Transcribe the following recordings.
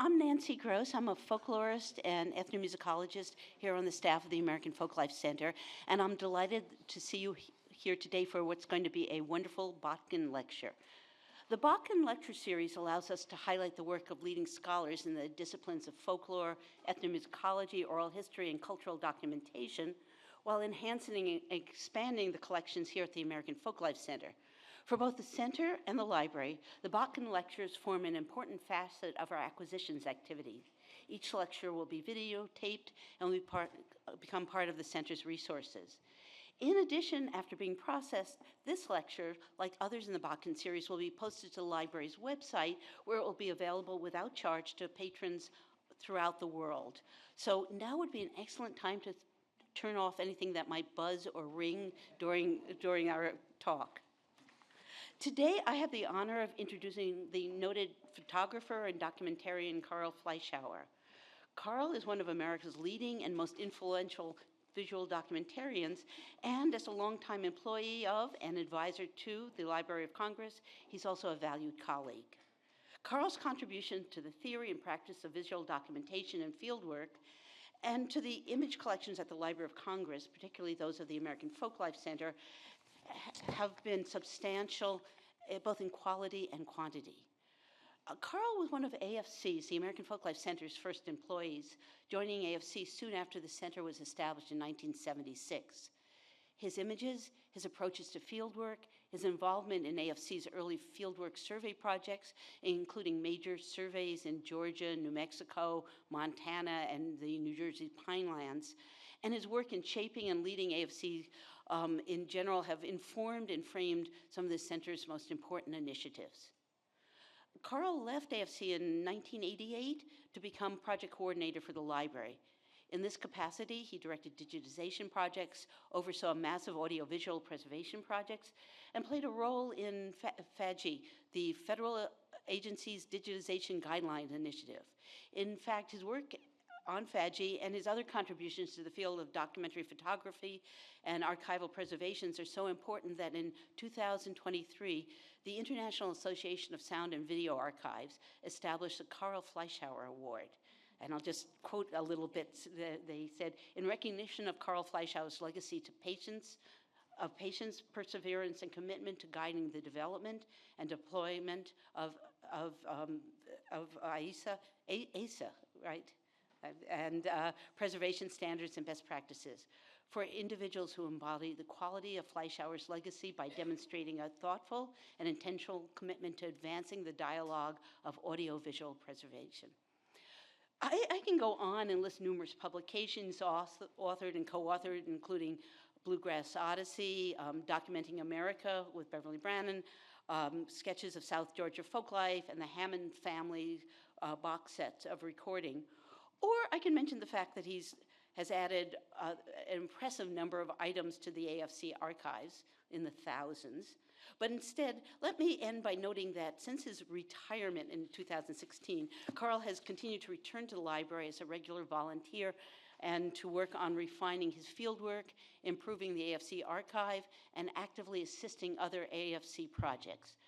I'm Nancy Gross. I'm a folklorist and ethnomusicologist here on the staff of the American Folklife Center, and I'm delighted to see you here today for what's going to be a wonderful Botkin lecture. The Botkin Lecture Series allows us to highlight the work of leading scholars in the disciplines of folklore, ethnomusicology, oral history, and cultural documentation, while enhancing and expanding the collections here at the American Folklife Center. For both the center and the library, the Botkin Lectures form an important facet of our acquisitions activity. Each lecture will be videotaped and will become part of the center's resources. In addition, after being processed, this lecture, like others in the Botkin series, will be posted to the library's website, where it will be available without charge to patrons throughout the world. So now would be an excellent time to turn off anything that might buzz or ring during our talk. Today, I have the honor of introducing the noted photographer and documentarian Carl Fleischhauer. Carl is one of America's leading and most influential visual documentarians, and as a longtime employee of and advisor to the Library of Congress, he's also a valued colleague. Carl's contribution to the theory and practice of visual documentation and fieldwork, and to the image collections at the Library of Congress, particularly those of the American Folklife Center, have been substantial, both in quality and quantity. Carl was one of AFC's, the American Folklife Center's, first employees, joining AFC soon after the center was established in 1976. His images, his approaches to fieldwork, his involvement in AFC's early fieldwork survey projects, including major surveys in Georgia, New Mexico, Montana, and the New Jersey Pinelands, and his work in shaping and leading AFC in general have informed and framed some of the center's most important initiatives. Carl left AFC in 1988 to become project coordinator for the library. In this capacity, he directed digitization projects, oversaw massive audiovisual preservation projects, and played a role in FADGI, the federal agency's digitization guidelines initiative. In fact, his work on FADGI and his other contributions to the field of documentary photography and archival preservations are so important that in 2023, the International Association of Sound and Video Archives established the Carl Fleischhauer Award. And I'll just quote a little bit. They said, in recognition of Carl Fleischhauer's legacy to patience, perseverance, and commitment to guiding the development and deployment of ASA, right? And preservation standards and best practices for individuals who embody the quality of Fleischhauer's legacy by demonstrating a thoughtful and intentional commitment to advancing the dialogue of audiovisual preservation. I can go on and list numerous publications authored and co-authored, including Bluegrass Odyssey, Documenting America with Beverly Brannon, Sketches of South Georgia Folklife, and the Hammond Family box set of recording. Or I can mention the fact that he has added an impressive number of items to the AFC archives in the thousands. But instead, let me end by noting that since his retirement in 2016, Carl has continued to return to the library as a regular volunteer and to work on refining his fieldwork, improving the AFC archive, and actively assisting other AFC projects.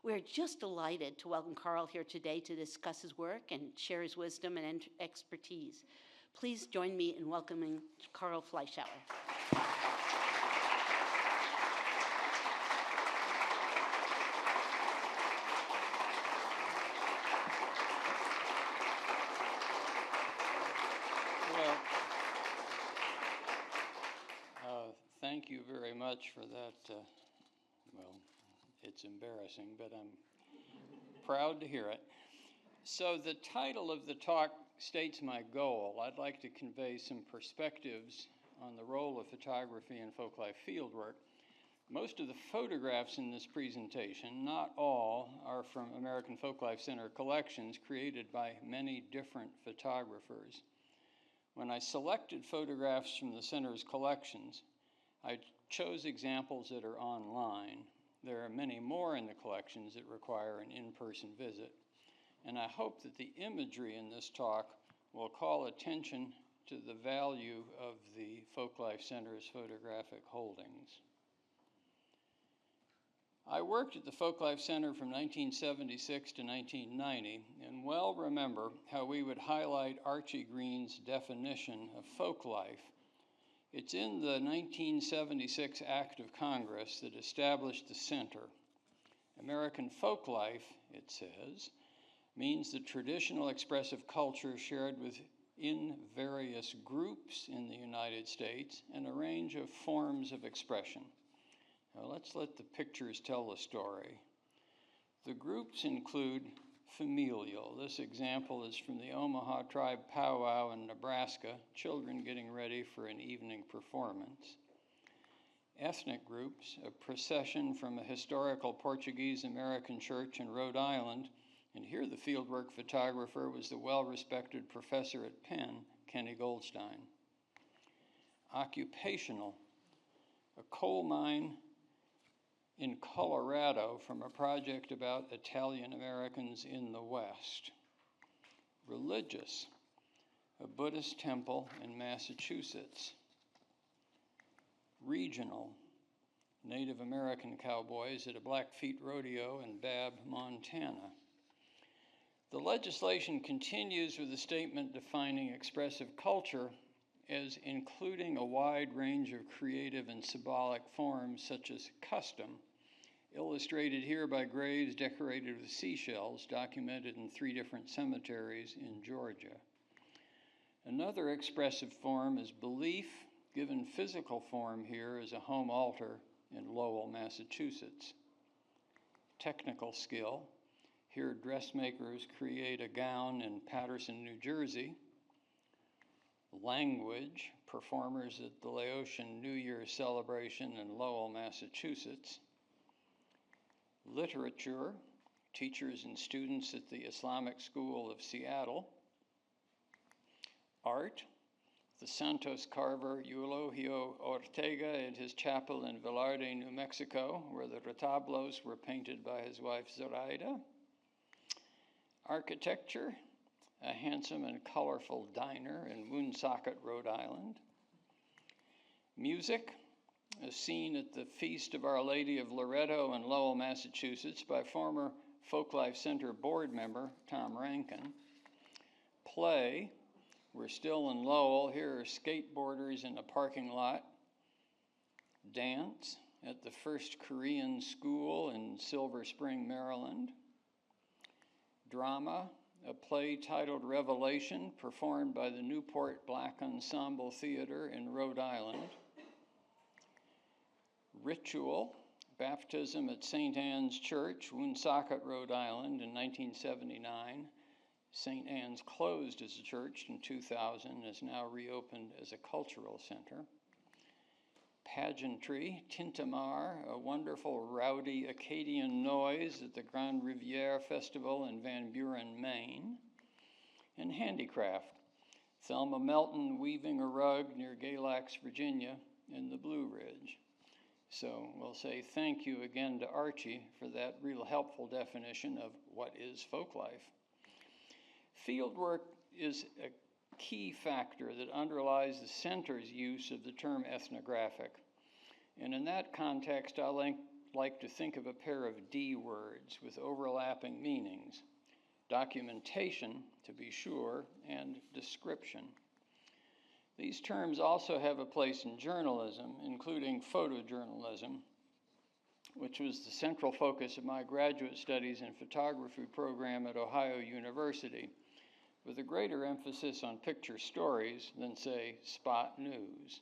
We're just delighted to welcome Carl here today to discuss his work and share his wisdom and expertise. Please join me in welcoming Carl Fleischhauer. Thank you very much for that. Well, it's embarrassing, but I'm proud to hear it. So the title of the talk states my goal. I'd like to convey some perspectives on the role of photography in folklife fieldwork. Most of the photographs in this presentation, not all, are from American Folklife Center collections created by many different photographers. When I selected photographs from the center's collections, I chose examples that are online. There are many more in the collections that require an in-person visit. And I hope that the imagery in this talk will call attention to the value of the Folklife Center's photographic holdings. I worked at the Folklife Center from 1976 to 1990 and well remember how we would highlight Archie Green's definition of folklife. It's in the 1976 Act of Congress that established the center. American folklife, it says, means the traditional expressive culture shared within various groups in the United States and a range of forms of expression. Now let's let the pictures tell the story. The groups include familial. This example is from the Omaha Tribe Powwow in Nebraska, children getting ready for an evening performance. Ethnic groups, a procession from a historical Portuguese American church in Rhode Island, and here the fieldwork photographer was the well-respected professor at Penn, Kenny Goldstein. Occupational, a coal mine in Colorado from a project about Italian Americans in the West. Religious, a Buddhist temple in Massachusetts. Regional, Native American cowboys at a Blackfeet rodeo in Babb, Montana. The legislation continues with a statement defining expressive culture as including a wide range of creative and symbolic forms such as custom, illustrated here by graves decorated with seashells documented in 3 different cemeteries in Georgia. Another expressive form is belief, given physical form here as a home altar in Lowell, Massachusetts. Technical skill, here dressmakers create a gown in Paterson, New Jersey. Language, performers at the Laotian New Year celebration in Lowell, Massachusetts. Literature, teachers and students at the Islamic School of Seattle. Art, the Santos carver Eulogio Ortega and his chapel in Velarde, New Mexico, where the retablos were painted by his wife Zoraida. Architecture, a handsome and colorful diner in Woonsocket, Rhode Island. Music, a scene at the Feast of Our Lady of Loretto in Lowell, Massachusetts by former Folklife Center board member Tom Rankin. Play, we're still in Lowell, here are skateboarders in a parking lot. Dance, at the First Korean School in Silver Spring, Maryland. Drama, a play titled Revelation, performed by the Newport Black Ensemble Theater in Rhode Island. Ritual, baptism at St. Anne's Church, Woonsocket, Rhode Island in 1979. St. Anne's closed as a church in 2000 and is now reopened as a cultural center. Pageantry, Tintamarre, a wonderful rowdy Acadian noise at the Grand Riviere Festival in Van Buren, Maine. And handicraft, Thelma Melton weaving a rug near Galax, Virginia in the Blue Ridge. So we'll say thank you again to Archie for that real helpful definition of what is folklife. Fieldwork is a key factor that underlies the center's use of the term ethnographic. And in that context, I like to think of a pair of D words with overlapping meanings: documentation, to be sure, and description. These terms also have a place in journalism, including photojournalism, which was the central focus of my graduate studies and photography program at Ohio University, with a greater emphasis on picture stories than, say, spot news.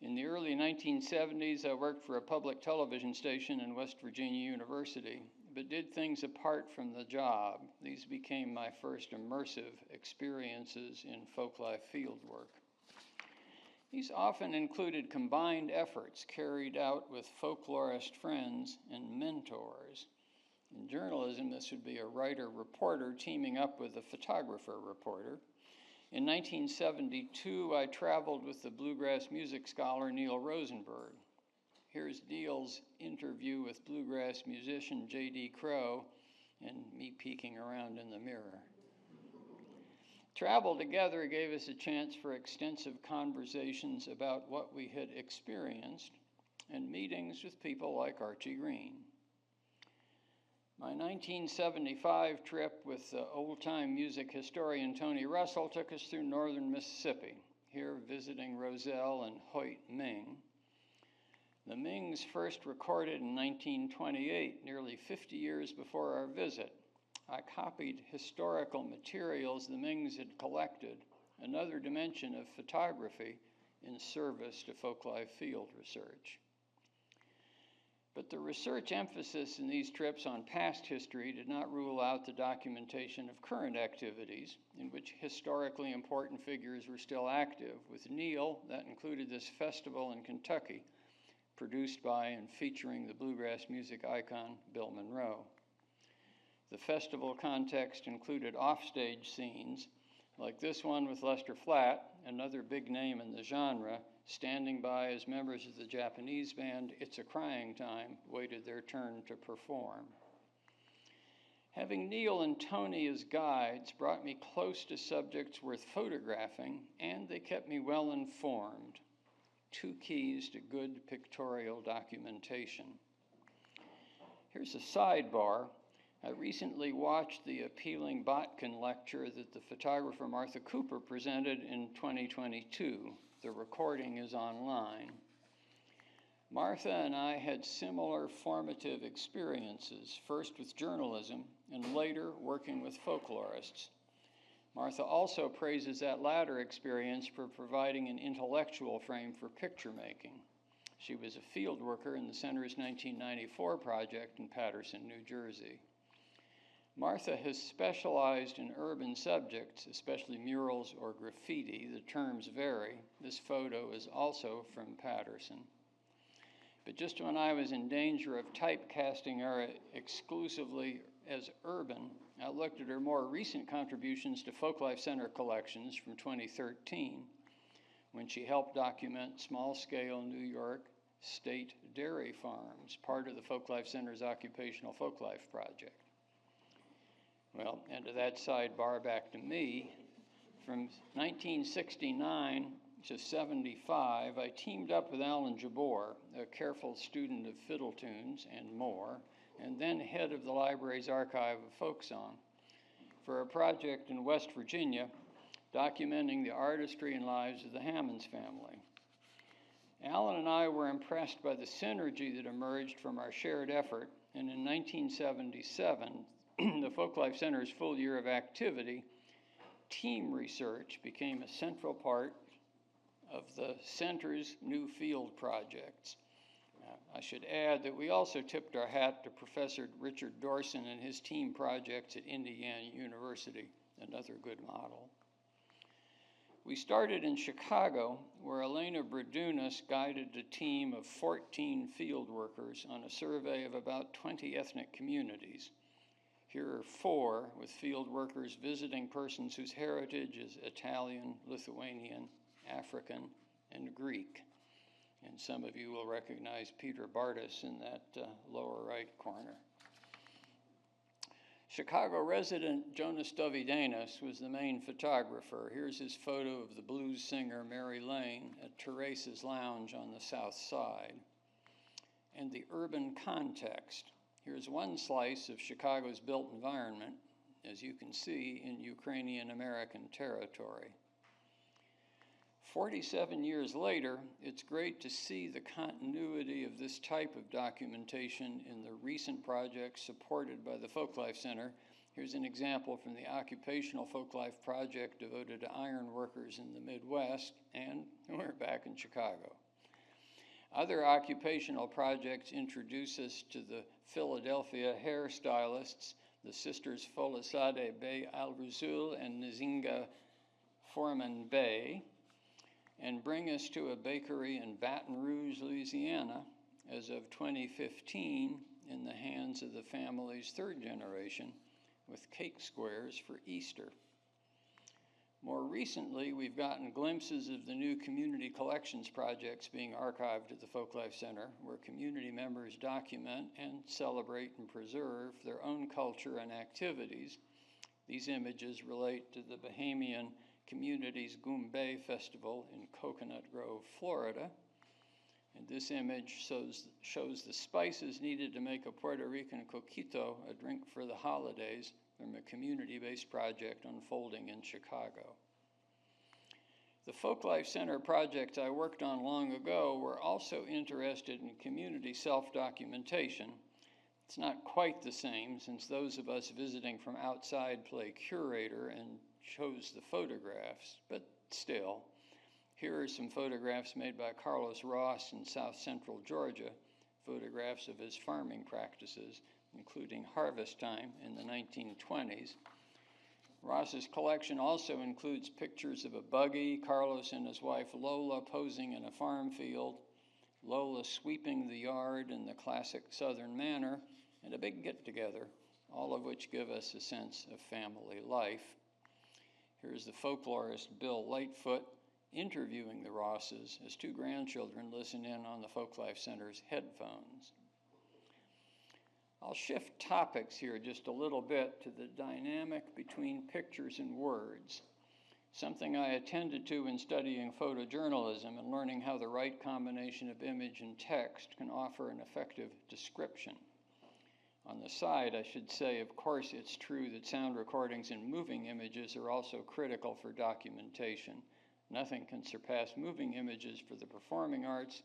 In the early 1970s, I worked for a public television station in West Virginia University, but did things apart from the job. These became my first immersive experiences in folklife fieldwork. These often included combined efforts carried out with folklorist friends and mentors. In journalism, this would be a writer-reporter teaming up with a photographer-reporter. In 1972, I traveled with the bluegrass music scholar Neil Rosenberg. Here's Neil's interview with bluegrass musician J.D. Crowe and me peeking around in the mirror. Travel together gave us a chance for extensive conversations about what we had experienced and meetings with people like Archie Green. My 1975 trip with old-time music historian Tony Russell took us through northern Mississippi, here visiting Roselle and Hoyt Ming. The Mings first recorded in 1928, nearly 50 years before our visit. I copied historical materials the Mings had collected, another dimension of photography in service to folklife field research. But the research emphasis in these trips on past history did not rule out the documentation of current activities in which historically important figures were still active. With Neil, that included this festival in Kentucky, produced by and featuring the bluegrass music icon Bill Monroe. The festival context included offstage scenes, like this one with Lester Flatt, another big name in the genre, standing by as members of the Japanese band It's a Crying Time waited their turn to perform. Having Neil and Tony as guides brought me close to subjects worth photographing, and they kept me well informed. Two keys to good pictorial documentation. Here's a sidebar. I recently watched the appealing Botkin lecture that the photographer Martha Cooper presented in 2022. The recording is online. Martha and I had similar formative experiences, first with journalism and later working with folklorists. Martha also praises that latter experience for providing an intellectual frame for picture making. She was a field worker in the Center's 1994 project in Paterson, New Jersey. Martha has specialized in urban subjects, especially murals or graffiti. The terms vary. This photo is also from Paterson. But just when I was in danger of typecasting her exclusively as urban, I looked at her more recent contributions to Folklife Center collections from 2013, when she helped document small-scale New York state dairy farms, part of the Folklife Center's occupational folklife project. Well, and to that sidebar back to me, from 1969 to 75, I teamed up with Alan Jabor, a careful student of fiddle tunes and more, and then head of the library's archive of folk song, for a project in West Virginia documenting the artistry and lives of the Hammonds family. Alan and I were impressed by the synergy that emerged from our shared effort, and in 1977, the Folklife Center's full year of activity, team research became a central part of the center's new field projects. I should add that we also tipped our hat to Professor Richard Dorson and his team projects at Indiana University, another good model. We started in Chicago, where Elena Bradunas guided a team of 14 field workers on a survey of about 20 ethnic communities. Here are 4 with field workers visiting persons whose heritage is Italian, Lithuanian, African, and Greek. And some of you will recognize Peter Bartas in that lower right corner. Chicago resident Jonas Dovidanis was the main photographer. Here's his photo of the blues singer Mary Lane at Teresa's Lounge on the south side. And the urban context. Here's one slice of Chicago's built environment, as you can see, in Ukrainian-American territory. 47 years later, it's great to see the continuity of this type of documentation in the recent projects supported by the Folklife Center. Here's an example from the Occupational Folklife Project devoted to iron workers in the Midwest, and we're back in Chicago. Other occupational projects introduce us to the Philadelphia hairstylists, the sisters Folasade Bey Al-Rasul and Nzinga Foreman Bey, and bring us to a bakery in Baton Rouge, Louisiana, as of 2015, in the hands of the family's 3rd generation, with cake squares for Easter. More recently, we've gotten glimpses of the new community collections projects being archived at the Folklife Center, where community members document and celebrate and preserve their own culture and activities. These images relate to the Bahamian Community's Goombay Festival in Coconut Grove, Florida. And this image shows the spices needed to make a Puerto Rican coquito, a drink for the holidays, from a community-based project unfolding in Chicago. The Folklife Center projects I worked on long ago were also interested in community self-documentation. It's not quite the same, since those of us visiting from outside play curator and chose the photographs, but still. Here are some photographs made by Carlos Ross in South Central Georgia, photographs of his farming practices, including harvest time in the 1920s. Ross's collection also includes pictures of a buggy, Carlos and his wife Lola posing in a farm field, Lola sweeping the yard in the classic Southern manner, and a big get-together, all of which give us a sense of family life. Here's the folklorist Bill Lightfoot interviewing the Rosses as two grandchildren listen in on the Folklife Center's headphones. I'll shift topics here just a little bit to the dynamic between pictures and words, something I attended to in studying photojournalism and learning how the right combination of image and text can offer an effective description. On the side, I should say, of course, it's true that sound recordings and moving images are also critical for documentation. Nothing can surpass moving images for the performing arts.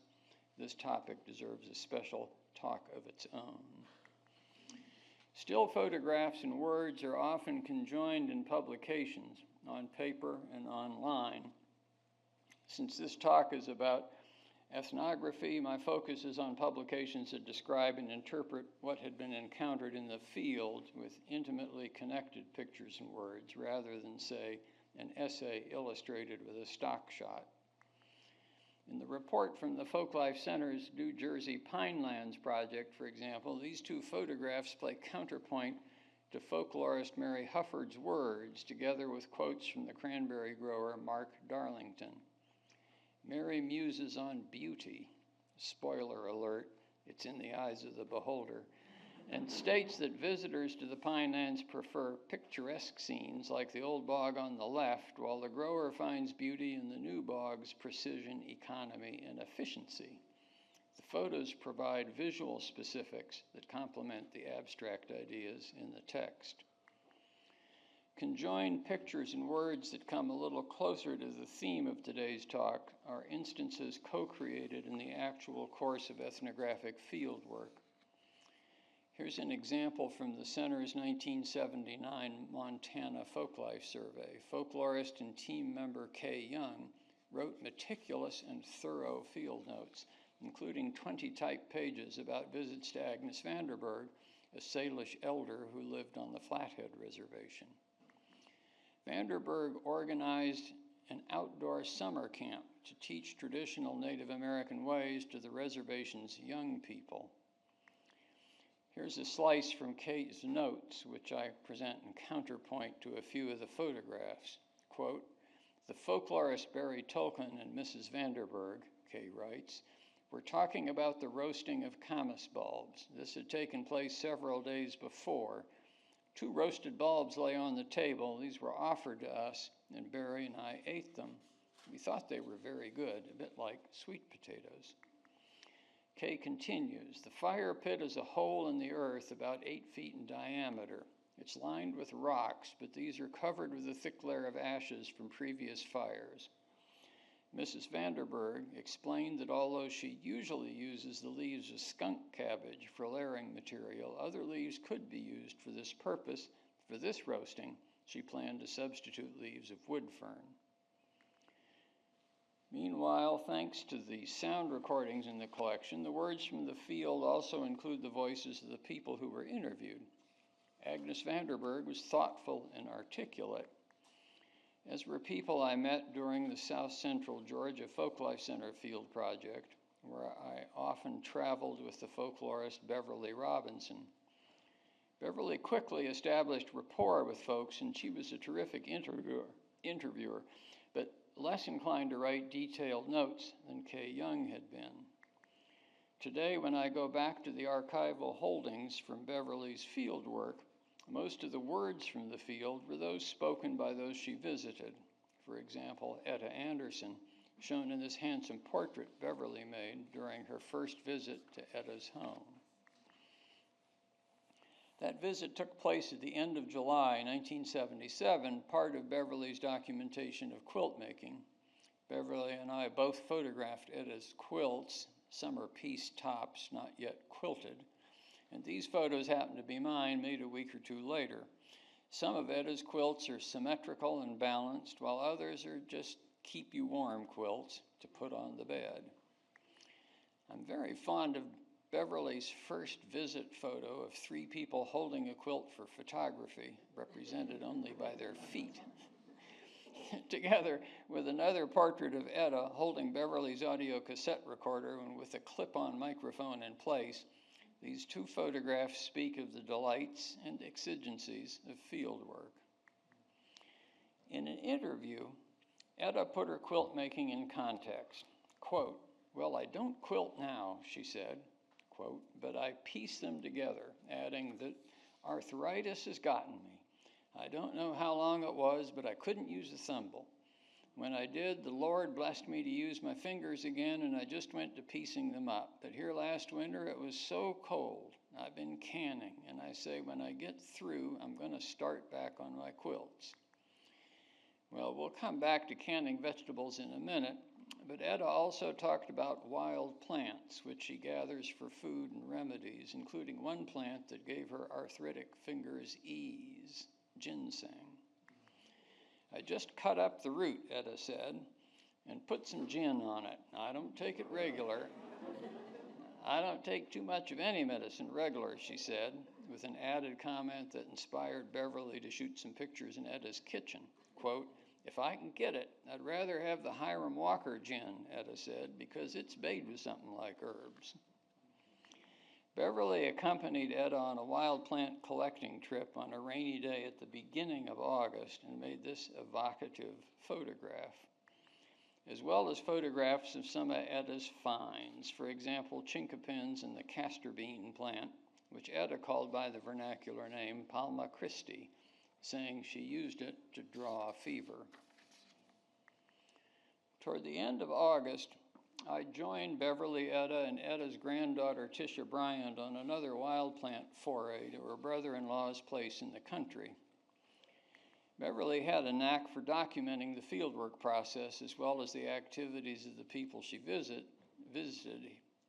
This topic deserves a special talk of its own. Still photographs and words are often conjoined in publications, on paper and online. Since this talk is about ethnography, my focus is on publications that describe and interpret what had been encountered in the field with intimately connected pictures and words, rather than, say, an essay illustrated with a stock shot. In the report from the Folklife Center's New Jersey Pinelands project, for example, these two photographs play counterpoint to folklorist Mary Hufford's words, together with quotes from the cranberry grower Mark Darlington. Mary muses on beauty, spoiler alert, it's in the eyes of the beholder, and states that visitors to the Pinelands prefer picturesque scenes like the old bog on the left, while the grower finds beauty in the new bog's precision, economy, and efficiency. The photos provide visual specifics that complement the abstract ideas in the text. Conjoined pictures and words that come a little closer to the theme of today's talk are instances co-created in the actual course of ethnographic fieldwork. Here's an example from the Center's 1979 Montana Folklife Survey. Folklorist and team member Kay Young wrote meticulous and thorough field notes, including 20 typed pages about visits to Agnes Vanderburg, a Salish elder who lived on the Flathead Reservation. Vanderburg organized an outdoor summer camp to teach traditional Native American ways to the reservation's young people. Here's a slice from Kay's notes, which I present in counterpoint to a few of the photographs. Quote, "The folklorist Barry Tolkien and Mrs. Vanderburg," Kay writes, "were talking about the roasting of camas bulbs. This had taken place several days before. 2 roasted bulbs lay on the table. These were offered to us, and Barry and I ate them. We thought they were very good, a bit like sweet potatoes." Kay continues, "The fire pit is a hole in the earth about 8 feet in diameter. It's lined with rocks, but these are covered with a thick layer of ashes from previous fires. Mrs. Vanderburg explained that although she usually uses the leaves of skunk cabbage for layering material, other leaves could be used for this purpose. For this roasting, she planned to substitute leaves of wood fern." Meanwhile, thanks to the sound recordings in the collection, the words from the field also include the voices of the people who were interviewed. Agnes Vanderburg was thoughtful and articulate, as were people I met during the South Central Georgia Folklife Center field project, where I often traveled with the folklorist Beverly Robinson. Beverly quickly established rapport with folks, and she was a terrific interviewer, but less inclined to write detailed notes than Kay Young had been. Today, when I go back to the archival holdings from Beverly's field work, most of the words from the field were those spoken by those she visited. For example, Etta Anderson, shown in this handsome portrait Beverly made during her first visit to Etta's home. That visit took place at the end of July 1977, part of Beverly's documentation of quilt making. Beverly and I both photographed Etta's quilts, summer piece tops not yet quilted, and these photos happen to be mine, made a week or two later. Some of Etta's quilts are symmetrical and balanced, while others are just keep you warm quilts to put on the bed. I'm very fond of Beverly's first visit photo of 3 people holding a quilt for photography, represented only by their feet, together with another portrait of Etta holding Beverly's audio cassette recorder and with a clip-on microphone in place. These 2 photographs speak of the delights and exigencies of field work. In an interview, Etta put her quilt making in context. Quote, "Well, I don't quilt now," she said, quote, "but I piece them together," adding that arthritis has gotten me. I don't know how long it was, but I couldn't use a thimble. When I did, the Lord blessed me to use my fingers again, and I just went to piecing them up. But here last winter, it was so cold. I've been canning, and I say when I get through, I'm going to start back on my quilts. Well, we'll come back to canning vegetables in a minute, but Etta also talked about wild plants, which she gathers for food and remedies, including one plant that gave her arthritic fingers ease, ginseng. "I just cut up the root," Etta said, "and put some gin on it. I don't take it regular. I don't take too much of any medicine regular," she said, with an added comment that inspired Beverly to shoot some pictures in Etta's kitchen. Quote, "If I can get it, I'd rather have the Hiram Walker gin," Etta said, "because it's made with something like herbs." Beverly accompanied Etta on a wild plant collecting trip on a rainy day at the beginning of August and made this evocative photograph, as well as photographs of some of Etta's finds. For example, chinkapins and the castor bean plant, which Etta called by the vernacular name Palma Christi, saying she used it to draw a fever. Toward the end of August, I joined Beverly, Etta, and Etta's granddaughter, Tisha Bryant, on another wild plant foray to her brother-in-law's place in the country. Beverly had a knack for documenting the fieldwork process as well as the activities of the people she visited.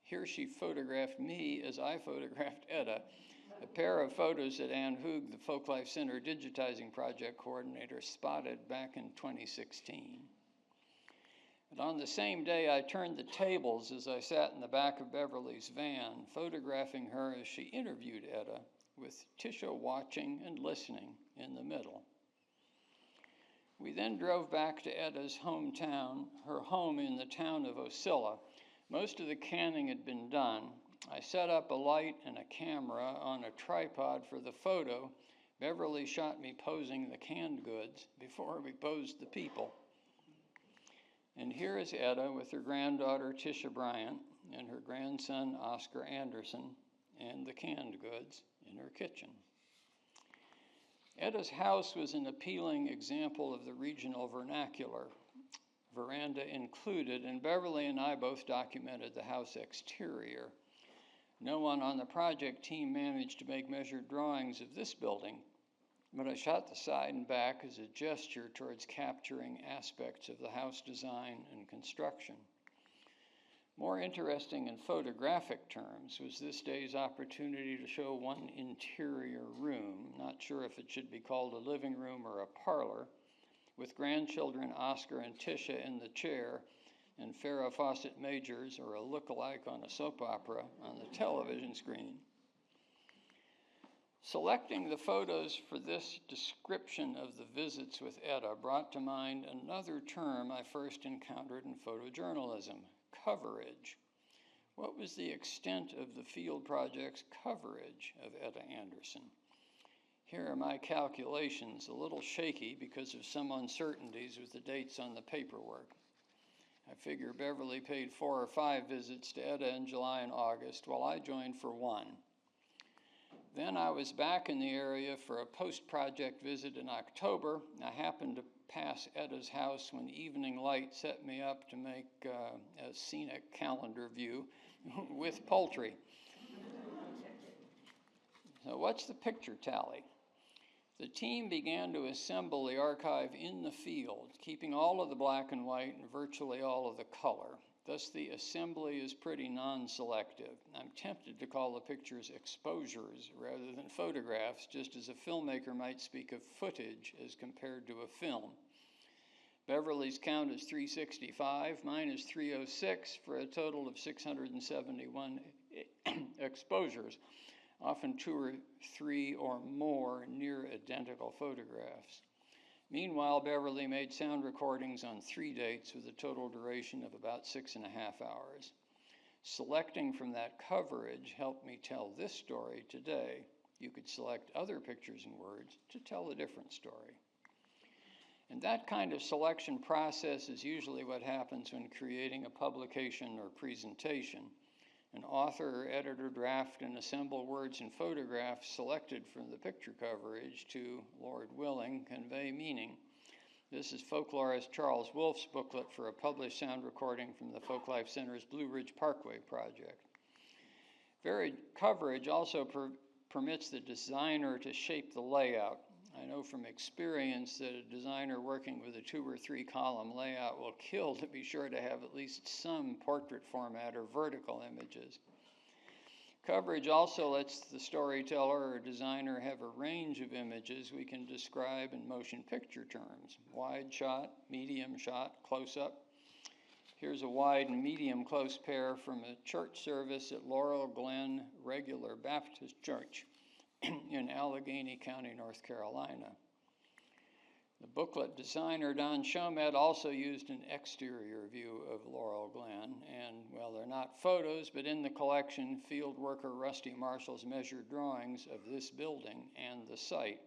Here she photographed me as I photographed Etta, a pair of photos that Ann Hoog, the Folklife Center Digitizing Project Coordinator, spotted back in 2016. But on the same day, I turned the tables as I sat in the back of Beverly's van, photographing her as she interviewed Etta, with Tisha watching and listening in the middle. We then drove back to Etta's hometown, her home in the town of Ocilla. Most of the canning had been done. I set up a light and a camera on a tripod for the photo. Beverly shot me posing the canned goods before we posed the people. And here is Etta with her granddaughter, Tisha Bryant, and her grandson, Oscar Anderson, and the canned goods in her kitchen. Etta's house was an appealing example of the regional vernacular, veranda included, and Beverly and I both documented the house exterior. No one on the project team managed to make measured drawings of this building, but I shot the side and back as a gesture towards capturing aspects of the house design and construction. More interesting in photographic terms was this day's opportunity to show one interior room, not sure if it should be called a living room or a parlor, with grandchildren Oscar and Tisha in the chair and Farrah Fawcett Majors, or a look-alike on a soap opera, on the television screen. Selecting the photos for this description of the visits with Etta brought to mind another term I first encountered in photojournalism, coverage. What was the extent of the field project's coverage of Etta Anderson? Here are my calculations, a little shaky because of some uncertainties with the dates on the paperwork. I figure Beverly paid 4 or 5 visits to Etta in July and August, while I joined for 1. Then I was back in the area for a post-project visit in October. I happened to pass Etta's house when evening light set me up to make a scenic calendar view with poultry. So what's the picture tally? The team began to assemble the archive in the field, keeping all of the black and white and virtually all of the color. Thus, the assembly is pretty non-selective. I'm tempted to call the pictures exposures rather than photographs, just as a filmmaker might speak of footage as compared to a film. Beverly's count is 365, mine is 306, for a total of 671 exposures, often 2 or 3 or more near identical photographs. Meanwhile, Beverly made sound recordings on 3 dates with a total duration of about 6.5 hours. Selecting from that coverage helped me tell this story today. You could select other pictures and words to tell a different story. And that kind of selection process is usually what happens when creating a publication or presentation. An author or editor draft and assemble words and photographs selected from the picture coverage to, Lord willing, convey meaning. This is folklorist Charles Wolfe's booklet for a published sound recording from the Folklife Center's Blue Ridge Parkway project. Varied coverage also permits the designer to shape the layout. I know from experience that a designer working with a 2 or 3 column layout will kill to be sure to have at least some portrait format or vertical images. Coverage also lets the storyteller or designer have a range of images we can describe in motion picture terms: wide shot, medium shot, close up. Here's a wide and medium close pair from a church service at Laurel Glen Regular Baptist Church in Allegheny County, North Carolina. The booklet designer, Don Chomet, also used an exterior view of Laurel Glen, and, well, they're not photos, but in the collection, field worker Rusty Marshall's measured drawings of this building and the site.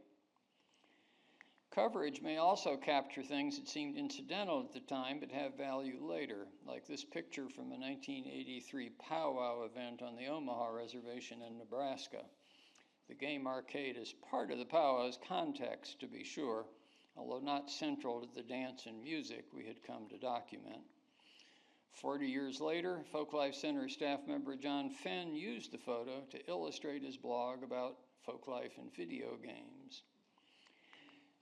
Coverage may also capture things that seemed incidental at the time but have value later, like this picture from a 1983 powwow event on the Omaha Reservation in Nebraska. The game arcade is part of the powwow's context, to be sure, although not central to the dance and music we had come to document. 40 years later, Folklife Center staff member John Fenn used the photo to illustrate his blog about folklife and video games.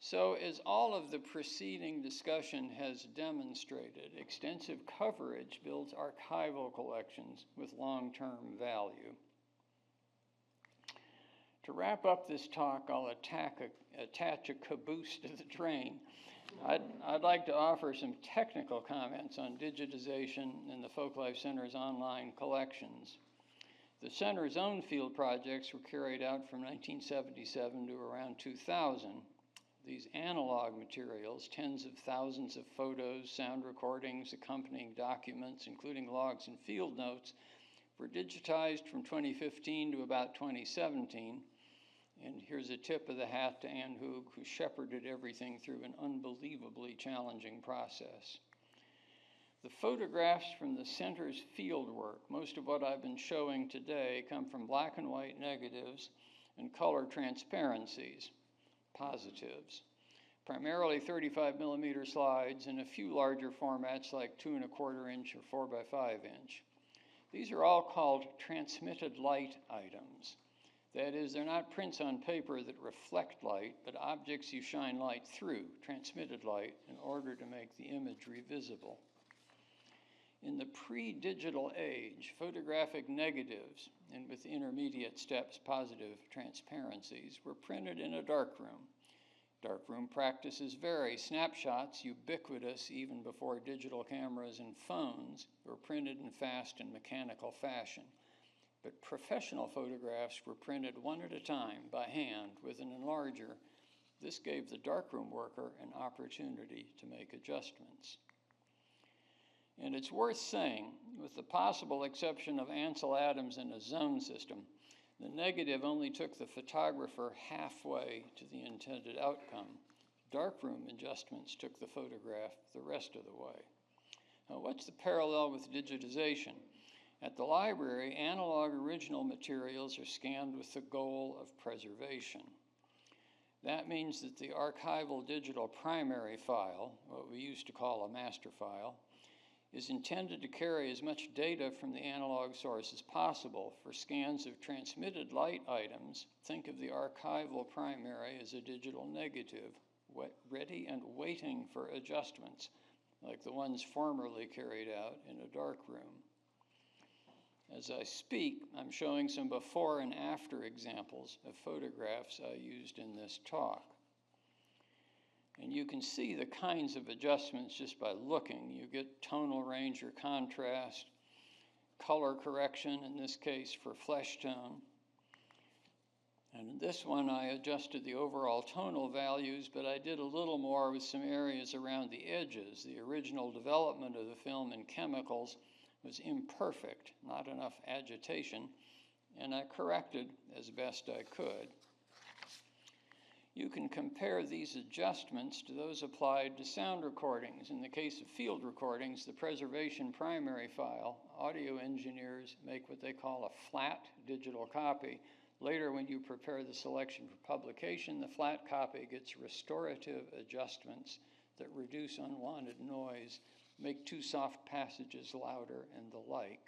So, as all of the preceding discussion has demonstrated, extensive coverage builds archival collections with long-term value. To wrap up this talk, I'll attach a caboose to the train. I'd like to offer some technical comments on digitization in the Folklife Center's online collections. The Center's own field projects were carried out from 1977 to around 2000. These analog materials, tens of thousands of photos, sound recordings, accompanying documents, including logs and field notes, were digitized from 2015 to about 2017. And here's a tip of the hat to Ann Hoog, who shepherded everything through an unbelievably challenging process. The photographs from the center's field work, most of what I've been showing today, come from black and white negatives and color transparencies, positives, primarily 35 millimeter slides and a few larger formats like 2¼ inch or 4x5 inch. These are all called transmitted light items. That is, they're not prints on paper that reflect light, but objects you shine light through, transmitted light, in order to make the imagery visible. In the pre-digital age, photographic negatives, and with intermediate steps, positive transparencies, were printed in a darkroom. Darkroom practices vary. Snapshots, ubiquitous even before digital cameras and phones, were printed in fast and mechanical fashion. But professional photographs were printed one at a time by hand with an enlarger. This gave the darkroom worker an opportunity to make adjustments. And it's worth saying, with the possible exception of Ansel Adams and a zone system, the negative only took the photographer halfway to the intended outcome. Darkroom adjustments took the photograph the rest of the way. Now, what's the parallel with digitization? At the library, analog original materials are scanned with the goal of preservation. That means that the archival digital primary file, what we used to call a master file, is intended to carry as much data from the analog source as possible. For scans of transmitted light items, think of the archival primary as a digital negative, ready and waiting for adjustments, like the ones formerly carried out in a darkroom. As I speak, I'm showing some before and after examples of photographs I used in this talk. And you can see the kinds of adjustments just by looking. You get tonal range or contrast, color correction, in this case for flesh tone. And in this one, I adjusted the overall tonal values, but I did a little more with some areas around the edges. The original development of the film in chemicals was imperfect, not enough agitation, and I corrected as best I could. You can compare these adjustments to those applied to sound recordings. In the case of field recordings, the preservation primary file, audio engineers make what they call a flat digital copy. Later, when you prepare the selection for publication, the flat copy gets restorative adjustments that reduce unwanted noise, make too soft passages louder, and the like.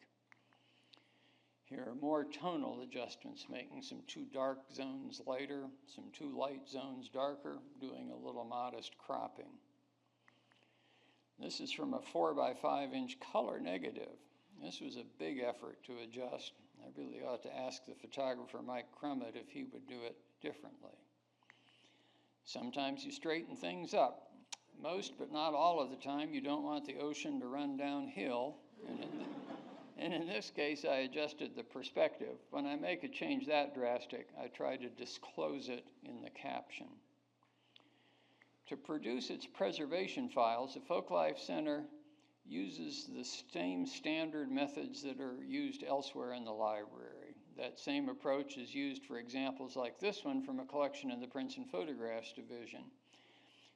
Here are more tonal adjustments, making some too dark zones lighter, some too light zones darker, doing a little modest cropping. This is from a 4x5-inch color negative. This was a big effort to adjust. I really ought to ask the photographer, Mike Crummett, if he would do it differently. Sometimes you straighten things up. Most, but not all of the time, you don't want the ocean to run downhill. And in this case, I adjusted the perspective. When I make a change that drastic, I try to disclose it in the caption. To produce its preservation files, the Folklife Center uses the same standard methods that are used elsewhere in the library. That same approach is used for examples like this one from a collection in the Prints and Photographs division.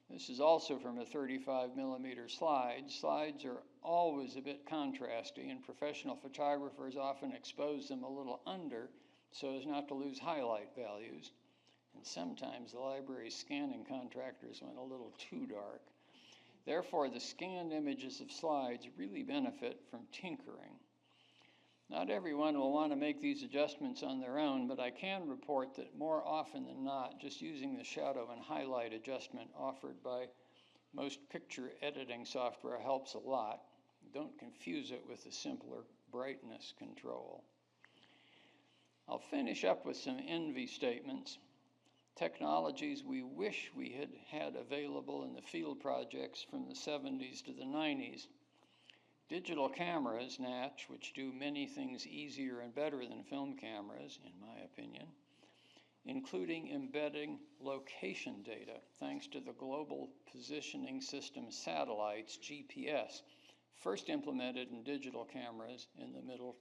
This is also from a 35mm slide. Slides are always a bit contrasty, and professional photographers often expose them a little under so as not to lose highlight values. And sometimes the library's scanning contractors went a little too dark. Therefore, the scanned images of slides really benefit from tinkering. Not everyone will want to make these adjustments on their own, but I can report that more often than not, just using the shadow and highlight adjustment offered by most picture editing software helps a lot. Don't confuse it with the simpler brightness control. I'll finish up with some envy statements. Technologies we wish we had had available in the field projects from the 70s to the 90s. Digital cameras, Natch, which do many things easier and better than film cameras, in my opinion, including embedding location data, thanks to the Global Positioning System satellites, GPS, first implemented in digital cameras in the middle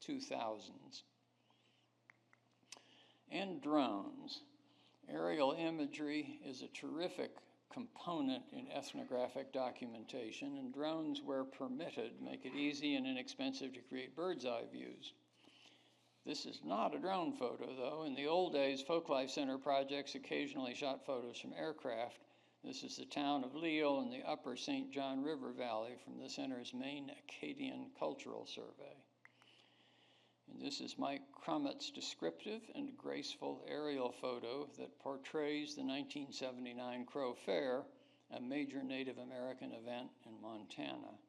2000s. And drones. Aerial imagery is a terrific component in ethnographic documentation, and drones, where permitted, make it easy and inexpensive to create bird's eye views. This is not a drone photo, though. In the old days, Folklife Center projects occasionally shot photos from aircraft. This is the town of Lille in the upper St. John River Valley from the center's main Acadian Cultural Survey. And this is Mike Crummett's descriptive and graceful aerial photo that portrays the 1979 Crow Fair, a major Native American event in Montana.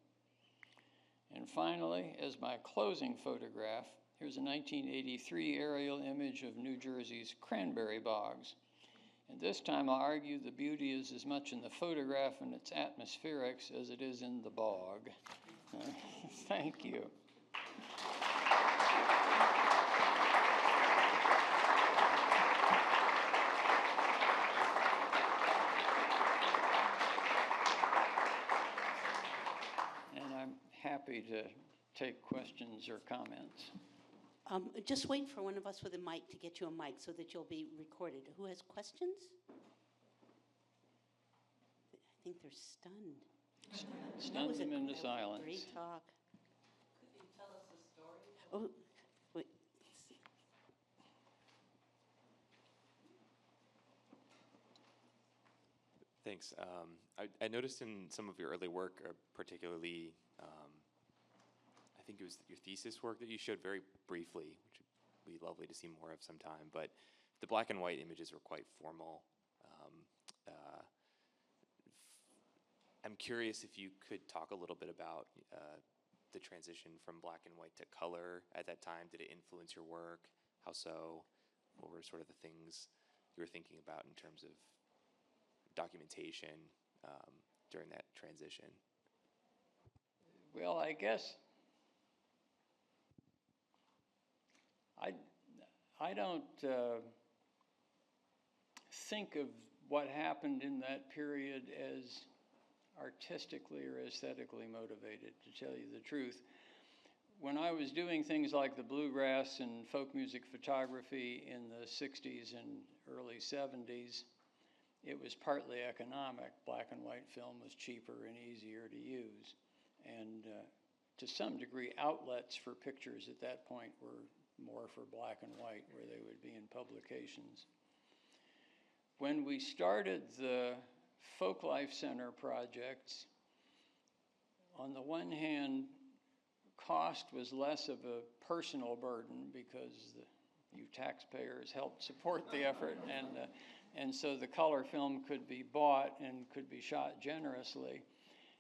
And finally, as my closing photograph, here's a 1983 aerial image of New Jersey's cranberry bogs. And this time I'll argue the beauty is as much in the photograph and its atmospherics as it is in the bog. Thank you. Happy to take questions or comments. Just wait for one of us with a mic to get you a mic so that you'll be recorded. Who has questions? I think they're stunned. Stun them into silence. Great talk. Could you tell us a story? Oh, wait. Thanks. I noticed in some of your early work, particularly, I think it was your thesis work that you showed very briefly, which would be lovely to see more of sometime, but the black and white images were quite formal. I'm curious if you could talk a little bit about the transition from black and white to color at that time. Did it influence your work? How so? What were sort of the things you were thinking about in terms of documentation during that transition? Well, I guess I don't think of what happened in that period as artistically or aesthetically motivated, to tell you the truth. When I was doing things like the bluegrass and folk music photography in the 60s and early 70s, it was partly economic. Black and white film was cheaper and easier to use. And to some degree, outlets for pictures at that point were more for black and white, where they would be in publications. When we started the Folklife Center projects, on the one hand, cost was less of a personal burden because you taxpayers helped support the effort, and so the color film could be bought and could be shot generously.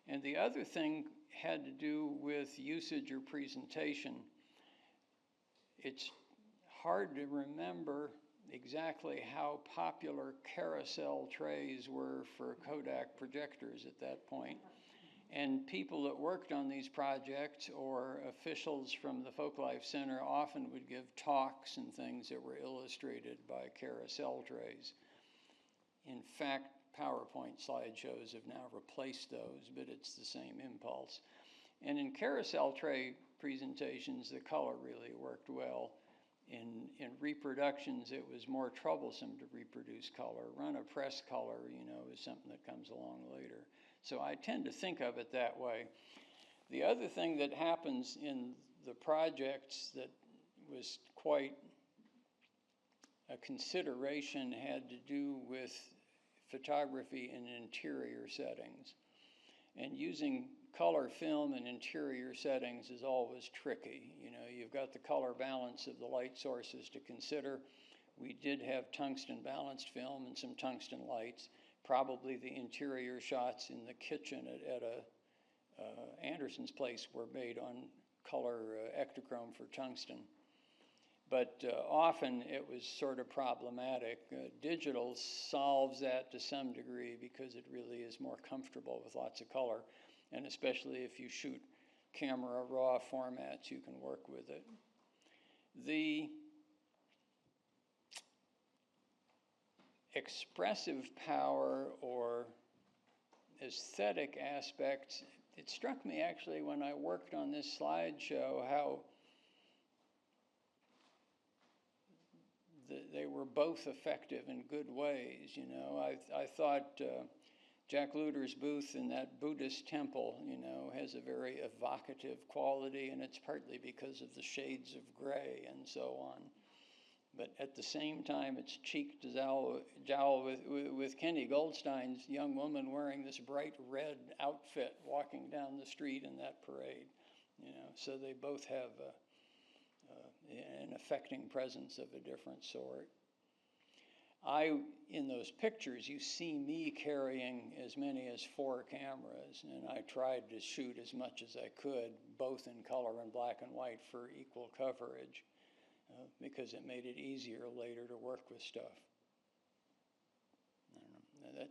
And the other thing had to do with usage or presentation. It's hard to remember exactly how popular carousel trays were for Kodak projectors at that point. And people that worked on these projects or officials from the Folklife Center often would give talks and things that were illustrated by carousel trays. In fact, PowerPoint slideshows have now replaced those, but it's the same impulse. And in carousel tray presentations, the color really worked well. In reproductions, it was more troublesome to reproduce color. Run a press color, is something that comes along later. So I tend to think of it that way. The other thing that happens in the projects that was quite a consideration had to do with photography in interior settings. And using color film in interior settings is always tricky. You've got the color balance of the light sources to consider. We did have tungsten balanced film and some tungsten lights. Probably the interior shots in the kitchen at Anderson's place were made on color Ektachrome for tungsten. But often it was sort of problematic. Digital solves that to some degree because it really is more comfortable with lots of color. And especially if you shoot camera raw formats, you can work with it. The expressive power or aesthetic aspects, it struck me actually when I worked on this slideshow how they were both effective in good ways. I thought Jack Luder's booth in that Buddhist temple, has a very evocative quality, and it's partly because of the shades of gray and so on. But at the same time, it's cheek to jowl with Kenny Goldstein's young woman wearing this bright red outfit walking down the street in that parade. So they both have an affecting presence of a different sort. In those pictures, you see me carrying as many as 4 cameras, and I tried to shoot as much as I could, both in color and black and white for equal coverage, because it made it easier later to work with stuff. I don't know.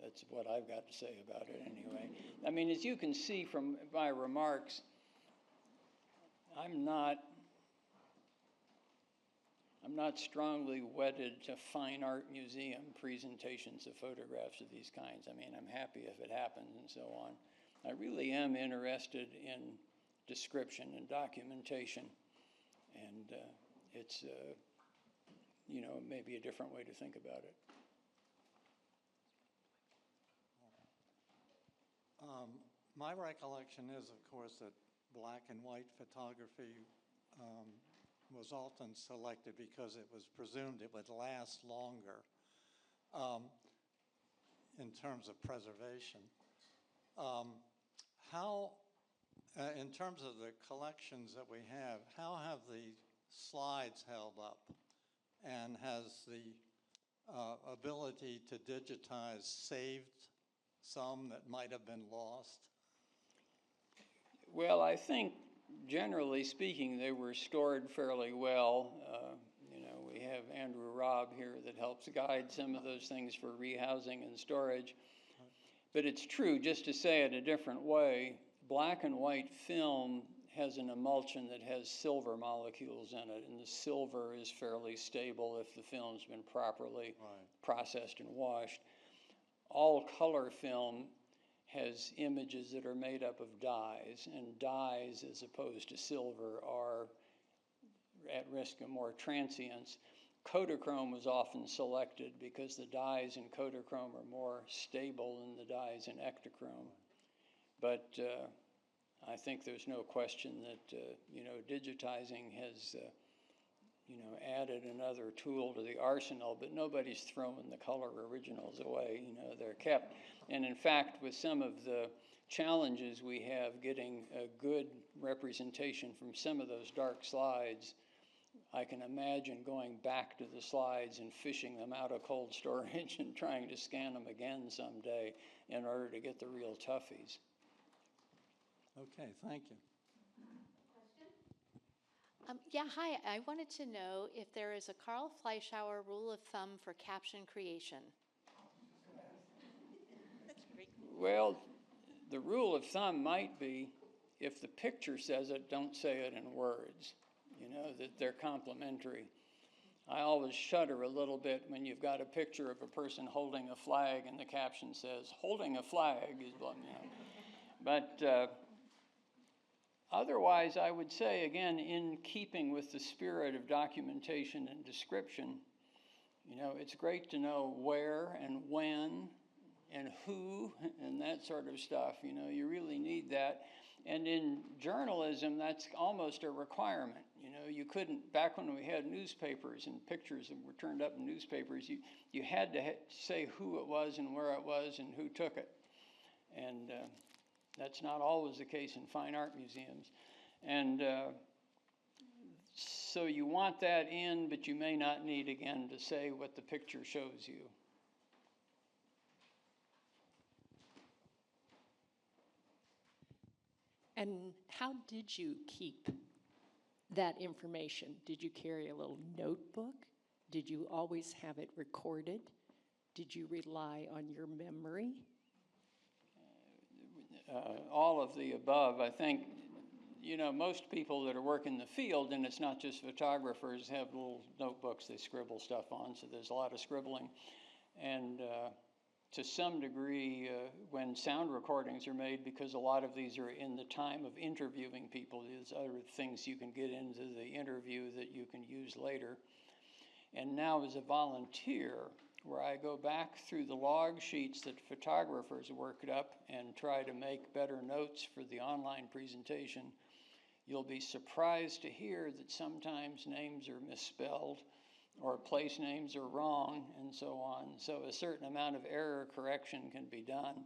That's what I've got to say about it anyway. I mean, as you can see from my remarks, I'm not strongly wedded to fine art museum presentations of photographs of these kinds. I mean, I'm happy if it happens and so on. I really am interested in description and documentation, and it's, maybe a different way to think about it. My recollection is, of course, that black and white photography was often selected because it was presumed it would last longer. in terms of preservation. How, in terms of the collections that we have, how have the slides held up? And has the ability to digitize saved some that might have been lost? Well, I think generally speaking, they were stored fairly well. We have Andrew Robb here that helps guide some of those things for rehousing and storage. But it's true, just to say it a different way, black and white film has an emulsion that has silver molecules in it, and the silver is fairly stable if the film's been properly processed and washed. All color film has images that are made up of dyes, and dyes, as opposed to silver, are at risk of more transience. Kodachrome was often selected because the dyes in Kodachrome are more stable than the dyes in Ektachrome. But I think there's no question that, digitizing has, added another tool to the arsenal, but nobody's throwing the color originals away. They're kept. And in fact, with some of the challenges we have getting a good representation from some of those dark slides, I can imagine going back to the slides and fishing them out of cold storage and trying to scan them again someday in order to get the real toughies. Okay, thank you. Yeah, hi. I wanted to know if there is a Carl Fleischauer rule of thumb for caption creation. Well, the rule of thumb might be if the picture says it, don't say it in words, that they're complementary. I always shudder a little bit when you've got a picture of a person holding a flag and the caption says, holding a flag is, But otherwise, I would say, again, in keeping with the spirit of documentation and description, it's great to know where and when and who and that sort of stuff. You really need that. And in journalism, that's almost a requirement. You couldn't, back when we had newspapers and pictures that were turned up in newspapers, you had to say who it was and where it was and who took it. And that's not always the case in fine art museums. And so you want that in, but you may not need, again, to say what the picture shows you. And how did you keep that information? Did you carry a little notebook? Did you always have it recorded? Did you rely on your memory? All of the above. I think, most people that are working the field, and it's not just photographers, have little notebooks they scribble stuff on, so there's a lot of scribbling. And to some degree, when sound recordings are made, because a lot of these are in the time of interviewing people, there's other things you can get into the interview that you can use later. And now as a volunteer, where I go back through the log sheets that photographers worked up and try to make better notes for the online presentation, you'll be surprised to hear that sometimes names are misspelled or place names are wrong and so on. So a certain amount of error correction can be done.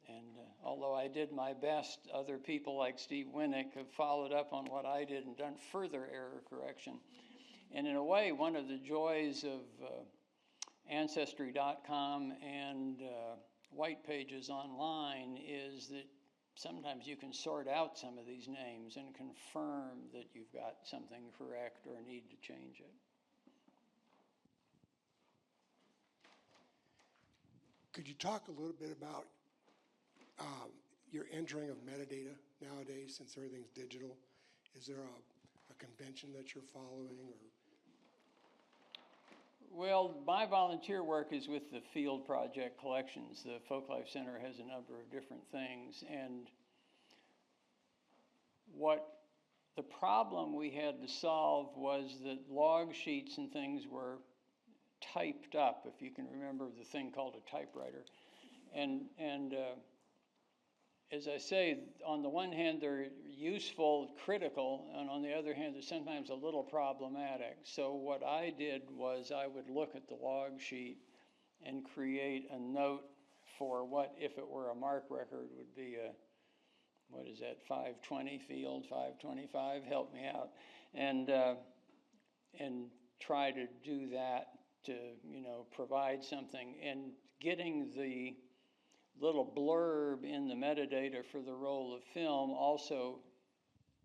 And although I did my best, other people like Steve Winnick have followed up on what I did and done further error correction. And in a way, one of the joys of Ancestry.com and white pages online is that sometimes you can sort out some of these names and confirm that you've got something correct or need to change it. Could you talk a little bit about your entering of metadata nowadays, since everything's digital? Is there a convention that you're following, or? Well, my volunteer work is with the Field Project Collections. The Folklife Center has a number of different things, and what the problem we had to solve was that log sheets and things were typed up, if you can remember the thing called a typewriter. And as I say, on the one hand, they're useful, critical, and on the other hand, they're sometimes a little problematic. So what I did was I would look at the log sheet and create a note for what, if it were a mark record, would be a, what is that, 520 field, 525, help me out, and try to do that to, you know, provide something. And getting the little blurb in the metadata for the roll of film also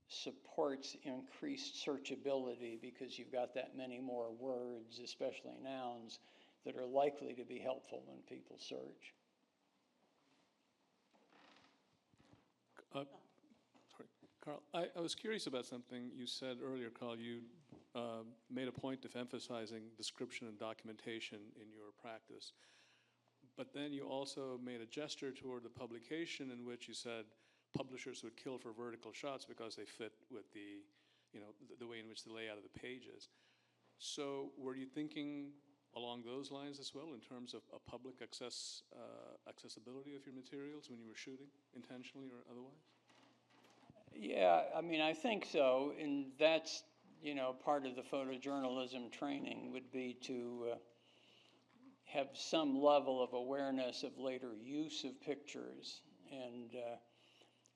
supports increased searchability, because you've got that many more words, especially nouns, that are likely to be helpful when people search. Sorry, Carl, I was curious about something you said earlier, Carl. You made a point of emphasizing description and documentation in your practice. But then you also made a gesture toward the publication in which you said publishers would kill for vertical shots because they fit with the, you know, the way in which the layout of the page is. So were you thinking along those lines as well in terms of a public accessibility of your materials when you were shooting, intentionally or otherwise? Yeah, I mean, I think so, and that's, you know, part of the photojournalism training would be to have some level of awareness of later use of pictures. And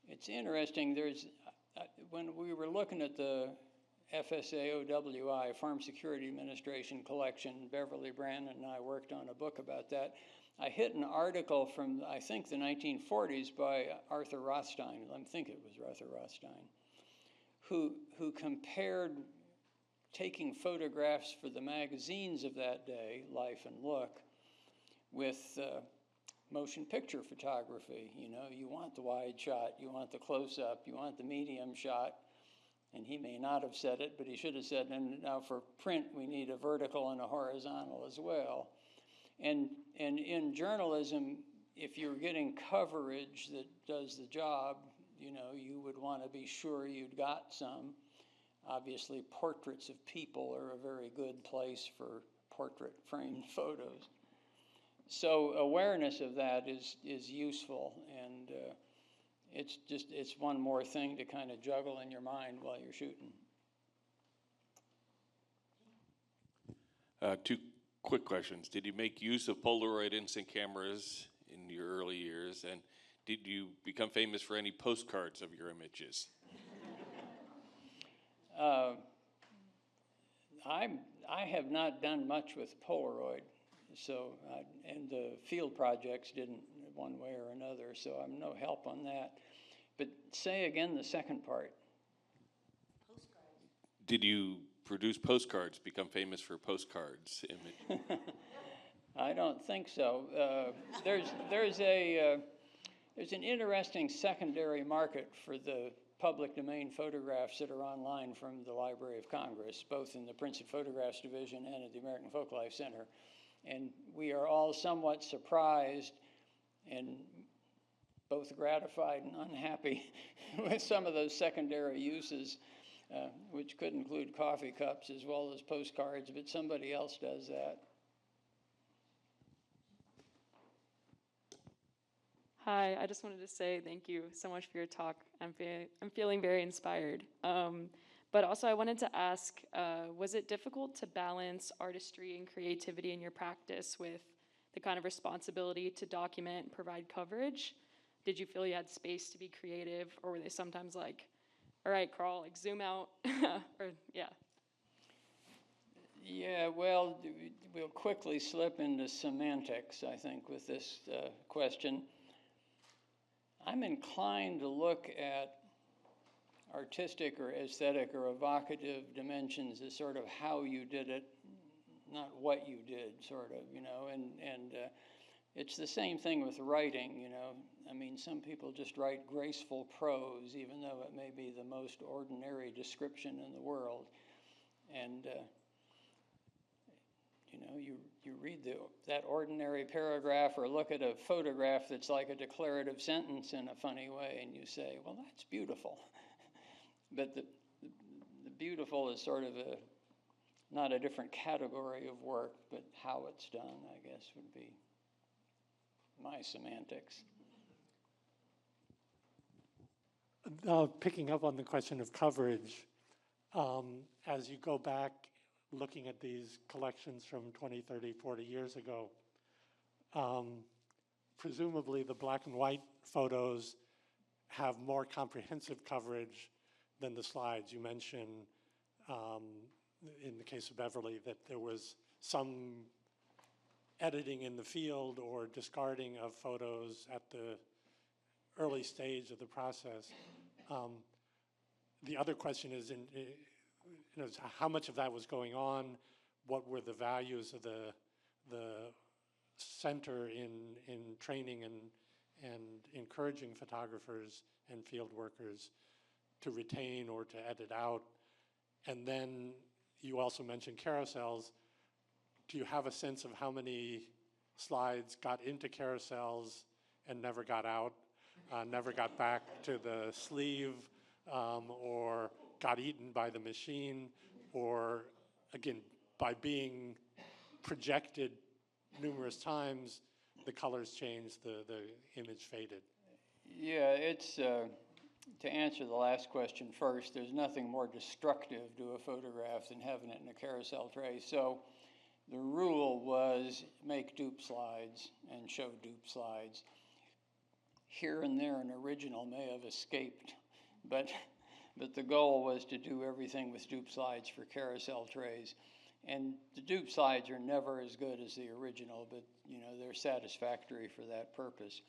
it's interesting, there's, when we were looking at the FSA-OWI, Farm Security Administration collection, Beverly Brandon and I worked on a book about that. I hit an article from, I think, the 1940s by Arthur Rothstein, I think it was Arthur Rothstein, who compared taking photographs for the magazines of that day, Life and Look, with motion picture photography. You know, you want the wide shot, you want the close-up, you want the medium shot. And he may not have said it, but he should have said, and now for print, we need a vertical and a horizontal as well. And in journalism, if you're getting coverage that does the job, you know, you would want to be sure you'd got some. Obviously, portraits of people are a very good place for portrait framed photos. So awareness of that is useful, and it's one more thing to kind of juggle in your mind while you're shooting. Two quick questions. Did you make use of Polaroid instant cameras in your early years? And did you become famous for any postcards of your images? I have not done much with Polaroid, so and the field projects didn't one way or another, so I'm no help on that. But say again the second part. Did you produce postcards, become famous for postcards image? I don't think so. There's an interesting secondary market for the public domain photographs that are online from the Library of Congress, both in the Princeton Photographs Division and at the American Folklife Center. And we are all somewhat surprised and both gratified and unhappy with some of those secondary uses, which could include coffee cups as well as postcards, but somebody else does that. Hi, I just wanted to say thank you so much for your talk. I'm feeling very inspired. But also I wanted to ask, was it difficult to balance artistry and creativity in your practice with the kind of responsibility to document and provide coverage? Did you feel you had space to be creative, or were they sometimes like, all right, Carl, like zoom out, or yeah? Yeah, well, we'll quickly slip into semantics, I think, with this question. I'm inclined to look at artistic or aesthetic or evocative dimensions as sort of how you did it, not what you did, sort of, you know, and it's the same thing with writing, you know. I mean, some people just write graceful prose, even though it may be the most ordinary description in the world. And, you know, you read that ordinary paragraph or look at a photograph that's like a declarative sentence in a funny way, and you say, well, that's beautiful. But the beautiful is sort of not a different category of work, but how it's done, I guess, would be my semantics. Picking up on the question of coverage, as you go back looking at these collections from 20, 30, 40 years ago, presumably the black and white photos have more comprehensive coverage than the slides. You mentioned in the case of Beverly that there was some editing in the field or discarding of photos at the early stage of the process. The other question is, how much of that was going on? What were the values of the center in training and encouraging photographers and field workers to retain or to edit out? And then you also mentioned carousels. Do you have a sense of how many slides got into carousels and never got out, never got back to the sleeve, or got eaten by the machine, or again, by being projected numerous times, the colors changed, the image faded? Yeah, it's, to answer the last question first, there's nothing more destructive to a photograph than having it in a carousel tray. So the rule was make dupe slides and show dupe slides. Here and there, an original may have escaped, but the goal was to do everything with dupe slides for carousel trays. And the dupe slides are never as good as the original, but they're satisfactory for that purpose.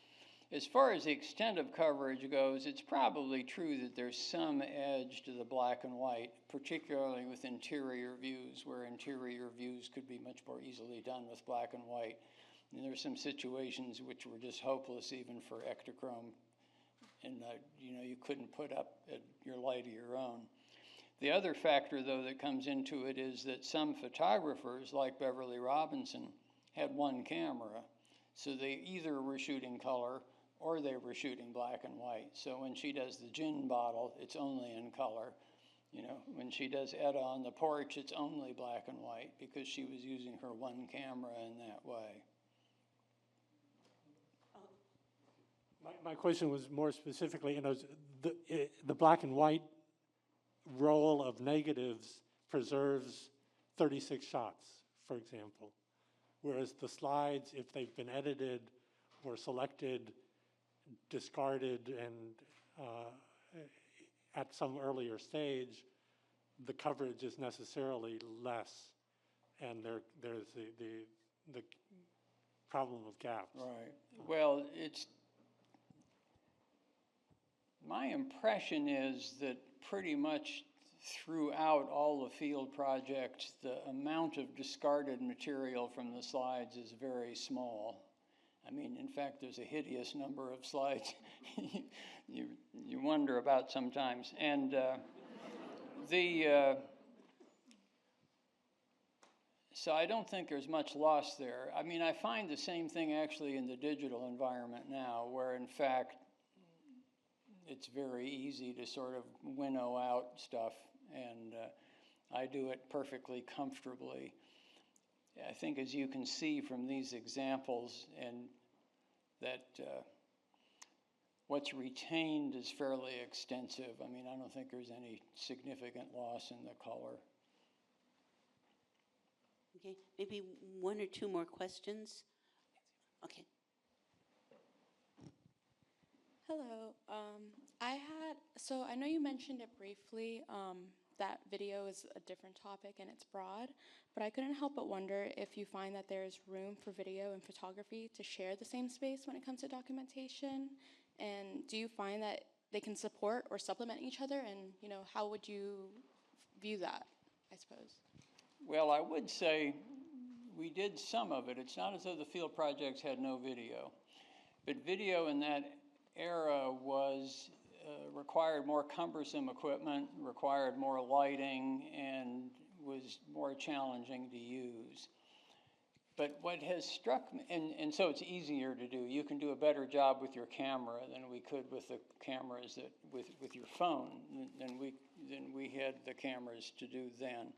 As far as the extent of coverage goes, it's probably true that there's some edge to the black and white, particularly with interior views, where interior views could be much more easily done with black and white. And there are some situations which were just hopeless even for Ektachrome, and you couldn't put up your light of your own. The other factor, though, that comes into it is that some photographers, like Beverly Robinson, had one camera. So they either were shooting color or they were shooting black and white. So when she does the gin bottle, it's only in color. When she does Etta on the porch, it's only black and white because she was using her one camera in that way. My question was more specifically, the black and white roll of negatives preserves 36 shots, for example, whereas the slides, if they've been edited or selected, discarded, and at some earlier stage, the coverage is necessarily less, and there's the problem of gaps. Right. Well, my impression is that pretty much throughout all the field projects, the amount of discarded material from the slides is very small. I mean, in fact, there's a hideous number of slides you wonder about sometimes. And so I don't think there's much loss there. I mean, I find the same thing actually in the digital environment now, where in fact, it's very easy to sort of winnow out stuff, and I do it perfectly comfortably. I think as you can see from these examples, and that what's retained is fairly extensive. I mean, I don't think there's any significant loss in the color. Okay, maybe one or two more questions. Okay. Hello. So I know you mentioned it briefly, that video is a different topic and it's broad, but I couldn't help but wonder if you find that there's room for video and photography to share the same space when it comes to documentation, and do you find that they can support or supplement each other, and how would you view that, I suppose? Well, I would say we did some of it. It's not as though the field projects had no video, but video in that era was required more cumbersome equipment, required more lighting, and was more challenging to use. But what has struck me, and so it's easier to do. You can do a better job with your camera than we could with the cameras that with your phone than we had the cameras to do then.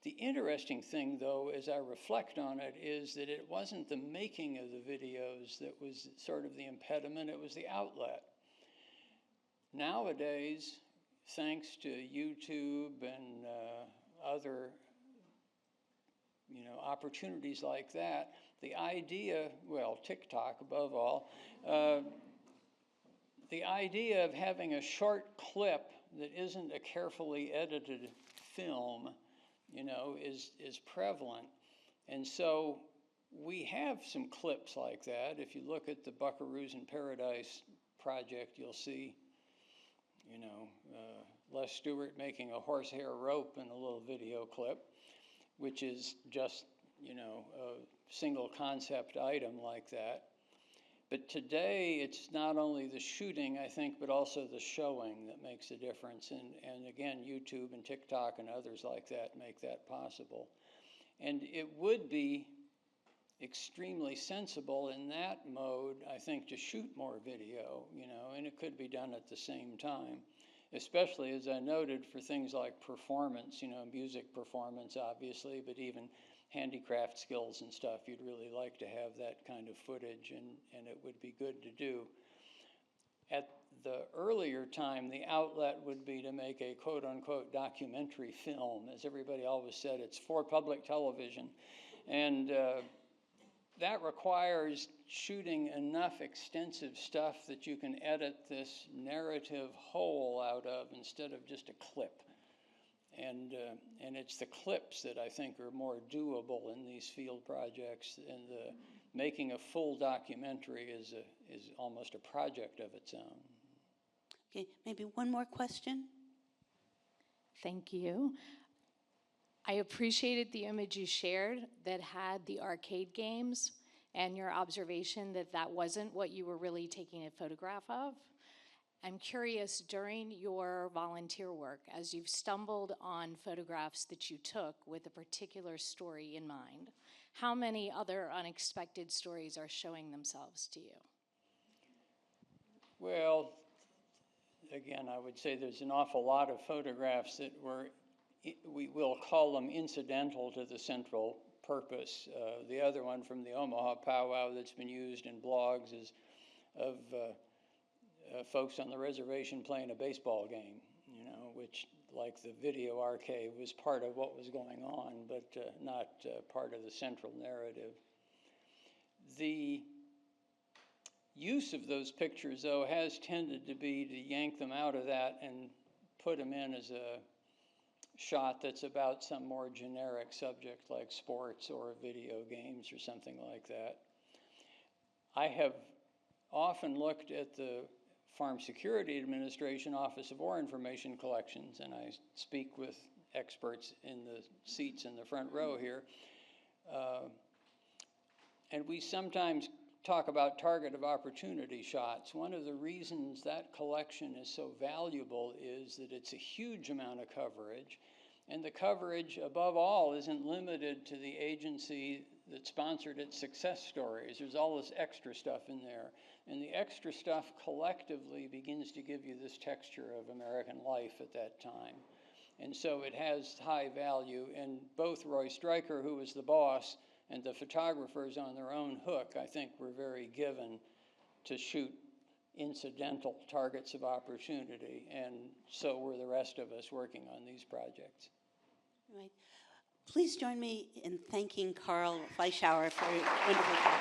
The interesting thing, though, as I reflect on it, is that it wasn't the making of the videos that was sort of the impediment, it was the outlet. Nowadays, thanks to YouTube and other opportunities like that, the idea, well, TikTok above all, the idea of having a short clip that isn't a carefully edited film, you know, is prevalent. And so we have some clips like that. If you look at the Buckaroos in Paradise project, you'll see, you know, Les Stewart making a horsehair rope in a little video clip, which is just, you know, a single concept item like that. But today, it's not only the shooting, I think, but also the showing that makes a difference. And again, YouTube and TikTok and others like that make that possible. And it would be extremely sensible in that mode, I think, to shoot more video, you know, and it could be done at the same time, especially, as I noted, for things like performance, you know, music performance, obviously, but even handicraft skills and stuff. You'd really like to have that kind of footage, and it would be good to do. At the earlier time, the outlet would be to make a quote-unquote documentary film. As everybody always said, it's for public television. And that requires shooting enough extensive stuff that you can edit this narrative whole out of instead of just a clip. And it's the clips that I think are more doable in these field projects, and the making a full documentary is almost a project of its own. Okay, maybe one more question? Thank you. I appreciated the image you shared that had the arcade games and your observation that that wasn't what you were really taking a photograph of. I'm curious, during your volunteer work, as you've stumbled on photographs that you took with a particular story in mind, how many other unexpected stories are showing themselves to you? Well, again, I would say there's an awful lot of photographs that were, we will call them incidental to the central purpose. The other one from the Omaha powwow that's been used in blogs is of folks on the reservation playing a baseball game, you know, which, like the video arcade, was part of what was going on, but not part of the central narrative. The use of those pictures, though, has tended to be to yank them out of that and put them in as a shot that's about some more generic subject like sports or video games or something like that. I have often looked at the Farm Security Administration Office of War Information Collections, and I speak with experts in the seats in the front row here. And we sometimes talk about target of opportunity shots. One of the reasons that collection is so valuable is that it's a huge amount of coverage, and the coverage, above all, isn't limited to the agency that sponsored its success stories. There's all this extra stuff in there. And the extra stuff collectively begins to give you this texture of American life at that time. And so it has high value. And both Roy Stryker, who was the boss, and the photographers on their own hook, I think, were very given to shoot incidental targets of opportunity. And so were the rest of us working on these projects. Right. Please join me in thanking Carl Fleischhauer for a wonderful talk.